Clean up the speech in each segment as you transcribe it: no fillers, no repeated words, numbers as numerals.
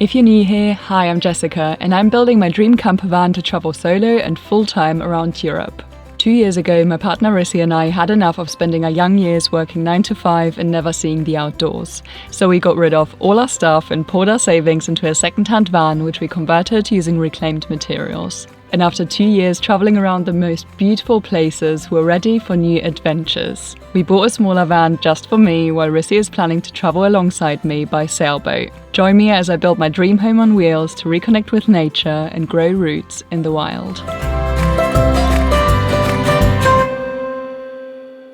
If you're new here, hi, I'm Jessica, and I'm building my dream camper van to travel solo and full-time around Europe. 2 years ago, my partner Rissy and I had enough of spending our young years working 9 to 5 and never seeing the outdoors. So we got rid of all our stuff and poured our savings into a second-hand van, which we converted using reclaimed materials. And after 2 years traveling around the most beautiful places, we're ready for new adventures. We bought a smaller van just for me, while Rissy is planning to travel alongside me by sailboat. Join me as I build my dream home on wheels to reconnect with nature and grow roots in the wild.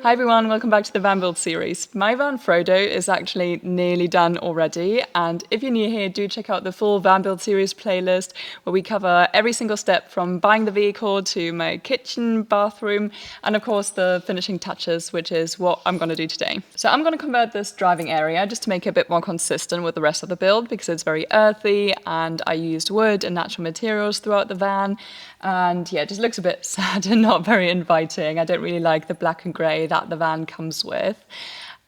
Hi everyone, welcome back to the van build series. My van Frodo is actually nearly done already, and if you're new here, do check out the full van build series playlist where we cover every single step from buying the vehicle to my kitchen, bathroom, and of course the finishing touches, which is what I'm going to do today. So I'm going to convert this driving area just to make it a bit more consistent with the rest of the build because it's very earthy and I used wood and natural materials throughout the van. And yeah, it just looks a bit sad and not very inviting. I don't really like the black and grey that the van comes with.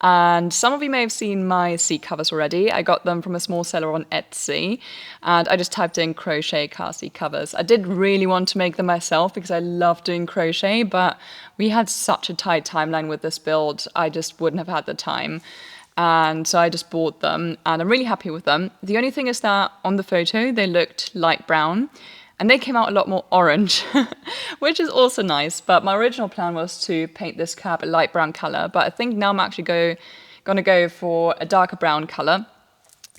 And some of you may have seen my seat covers already. I got them from a small seller on Etsy, and I just typed in crochet car seat covers. I did really want to make them myself because I love doing crochet, but we had such a tight timeline with this build, I just wouldn't have had the time. And so I just bought them, and I'm really happy with them. The only thing is that on the photo, they looked light brown, and they came out a lot more orange, which is also nice. But my original plan was to paint this cab a light brown color. But I think now I'm actually going to go for a darker brown color,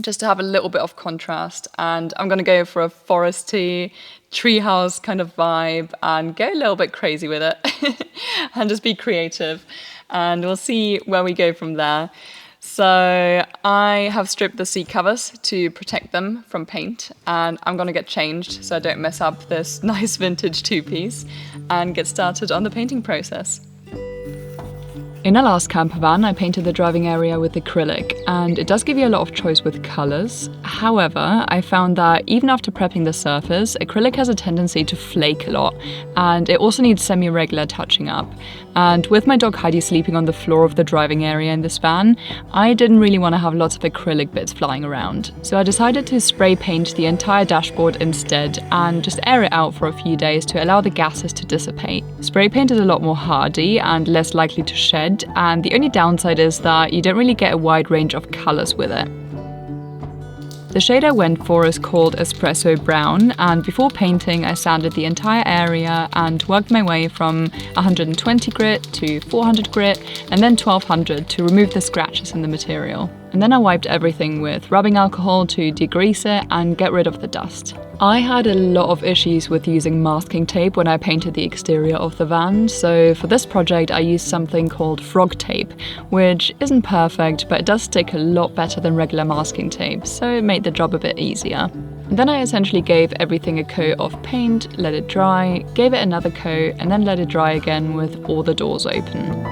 just to have a little bit of contrast. And I'm going to go for a foresty, treehouse kind of vibe and go a little bit crazy with it and just be creative. And we'll see where we go from there. So I have stripped the seat covers to protect them from paint, and I'm going to get changed so I don't mess up this nice vintage two-piece and get started on the painting process. In our last camper van, I painted the driving area with acrylic, and it does give you a lot of choice with colours. However, I found that even after prepping the surface, acrylic has a tendency to flake a lot, and it also needs semi-regular touching up. And with my dog Heidi sleeping on the floor of the driving area in this van, I didn't really want to have lots of acrylic bits flying around. So I decided to spray paint the entire dashboard instead and just air it out for a few days to allow the gases to dissipate. Spray paint is a lot more hardy and less likely to shed, and the only downside is that you don't really get a wide range of colours with it. The shade I went for is called Espresso Brown, and before painting I sanded the entire area and worked my way from 120 grit to 400 grit and then 1200 to remove the scratches in the material. And then I wiped everything with rubbing alcohol to degrease it and get rid of the dust. I had a lot of issues with using masking tape when I painted the exterior of the van, so for this project I used something called frog tape, which isn't perfect, but it does stick a lot better than regular masking tape, so it made the job a bit easier. And then I essentially gave everything a coat of paint, let it dry, gave it another coat, and then let it dry again with all the doors open.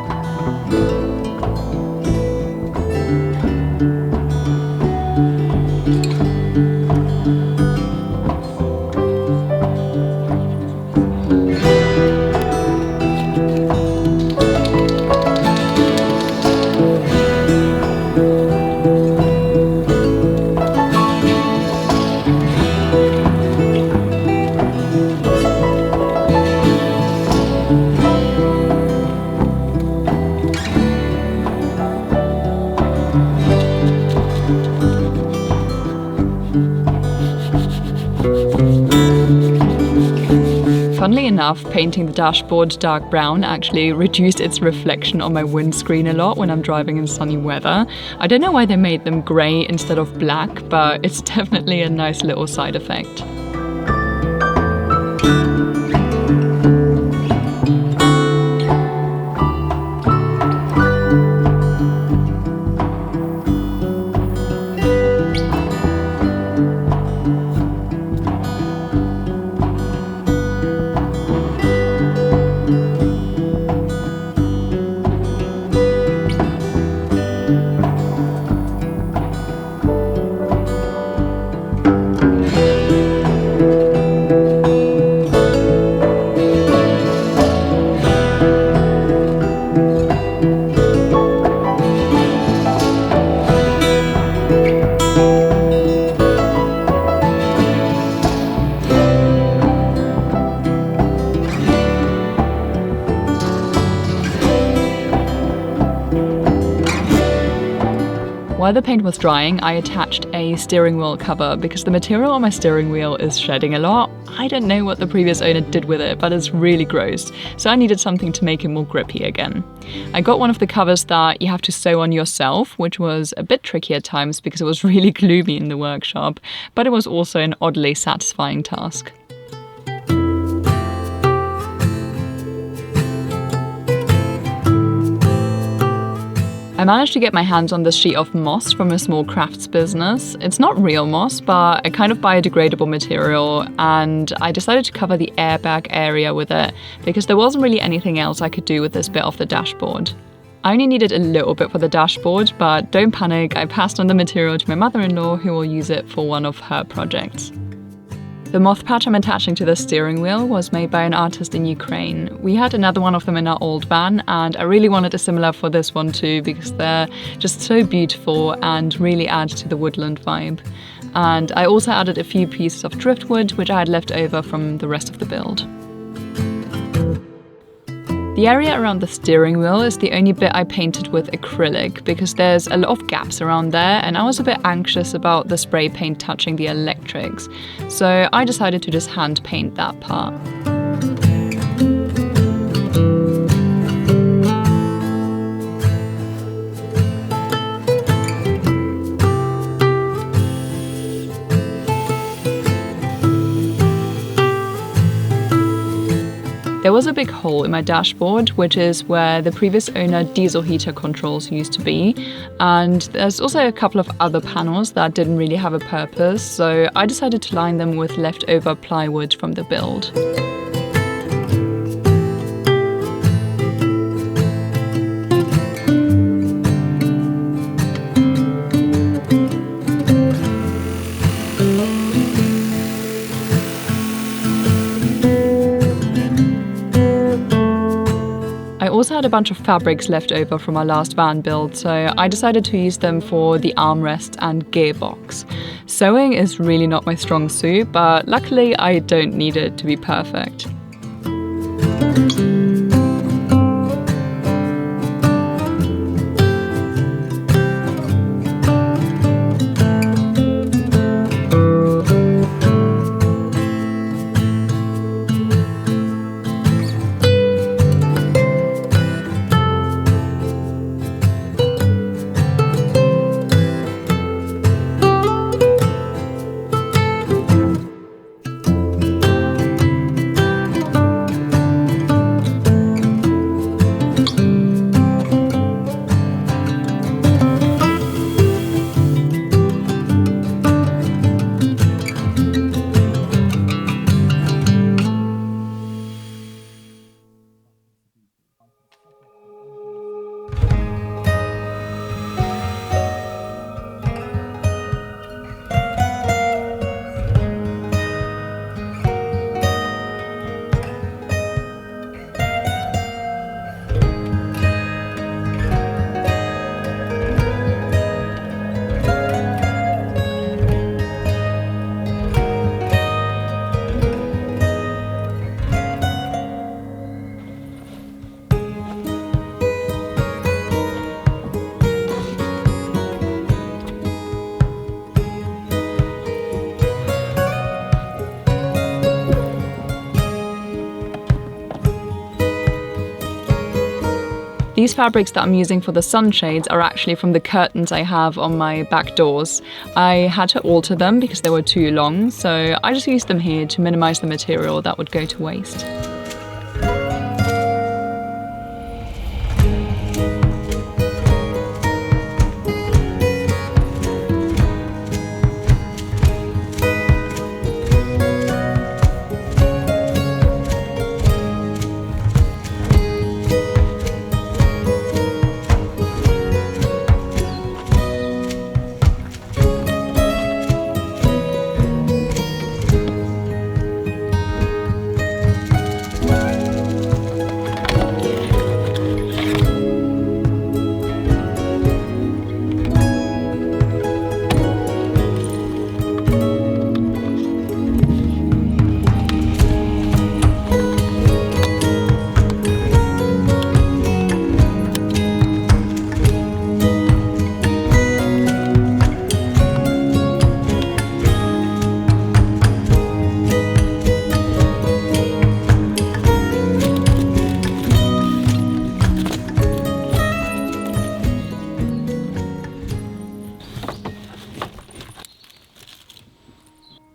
Funnily enough, painting the dashboard dark brown actually reduced its reflection on my windscreen a lot when I'm driving in sunny weather. I don't know why they made them grey instead of black, but it's definitely a nice little side effect. While the paint was drying, I attached a steering wheel cover because the material on my steering wheel is shedding a lot. I don't know what the previous owner did with it, but it's really gross, so I needed something to make it more grippy again. I got one of the covers that you have to sew on yourself, which was a bit tricky at times because it was really gloomy in the workshop, but it was also an oddly satisfying task. I managed to get my hands on this sheet of moss from a small crafts business. It's not real moss, but a kind of biodegradable material, and I decided to cover the airbag area with it because there wasn't really anything else I could do with this bit of the dashboard. I only needed a little bit for the dashboard, but don't panic, I passed on the material to my mother-in-law who will use it for one of her projects. The moth patch I'm attaching to the steering wheel was made by an artist in Ukraine. We had another one of them in our old van, and I really wanted a similar for this one too because they're just so beautiful and really add to the woodland vibe. And I also added a few pieces of driftwood which I had left over from the rest of the build. The area around the steering wheel is the only bit I painted with acrylic because there's a lot of gaps around there and I was a bit anxious about the spray paint touching the electrics, so I decided to just hand paint that part. There was a big hole in my dashboard, which is where the previous owner diesel heater controls used to be, and there's also a couple of other panels that didn't really have a purpose, so I decided to line them with leftover plywood from the build. I also had a bunch of fabrics left over from our last van build, so I decided to use them for the armrest and gearbox. Sewing is really not my strong suit, but luckily I don't need it to be perfect. These fabrics that I'm using for the sunshades are actually from the curtains I have on my back doors. I had to alter them because they were too long, so I just used them here to minimize the material that would go to waste.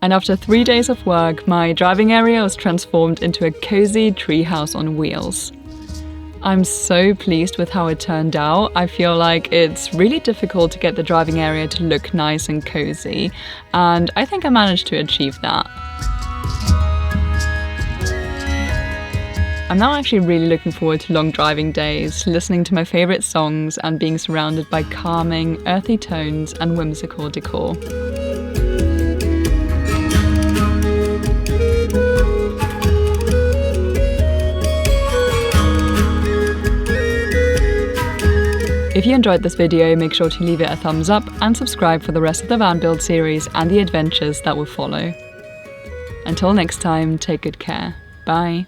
And after 3 days of work, my driving area was transformed into a cozy treehouse on wheels. I'm so pleased with how it turned out. I feel like it's really difficult to get the driving area to look nice and cozy, and I think I managed to achieve that. I'm now actually really looking forward to long driving days, listening to my favourite songs and being surrounded by calming, earthy tones and whimsical decor. If you enjoyed this video, make sure to leave it a thumbs up and subscribe for the rest of the van build series and the adventures that will follow. Until next time, take good care. Bye.